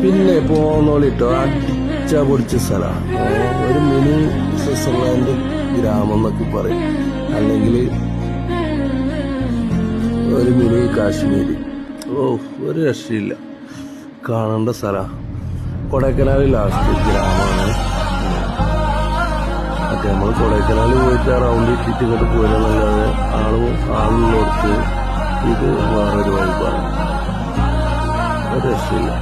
പിന്നെ പോന്നോളിട്ടോ അടിച്ച പൊടിച്ച സ്ഥലമാണ്. ഒരു മിനി സ്വിറ്റ്സർലാൻഡ് ഗ്രാമം എന്നൊക്കെ പറയും, അല്ലെങ്കിൽ ഒരു മിനി കാശ്മീരി. ഒരു രക്ഷയില്ല, കാണേണ്ട സ്ഥലമാണ്. കൊടൈക്കനാൽ ലാസ്റ്റ് ഗ്രാമമാണ്. മറ്റേ നമ്മൾ കൊടൈക്കനാൽ പോയിട്ട് ആ റൗണ്ട് ഇട്ടിട്ട് ഇങ്ങോട്ട് പോരുന്നല്ലാതെ ആളുള്ളവർക്ക് ഇത് വേറൊരു വൈബാണ്. ഒരു രക്ഷയില്ല.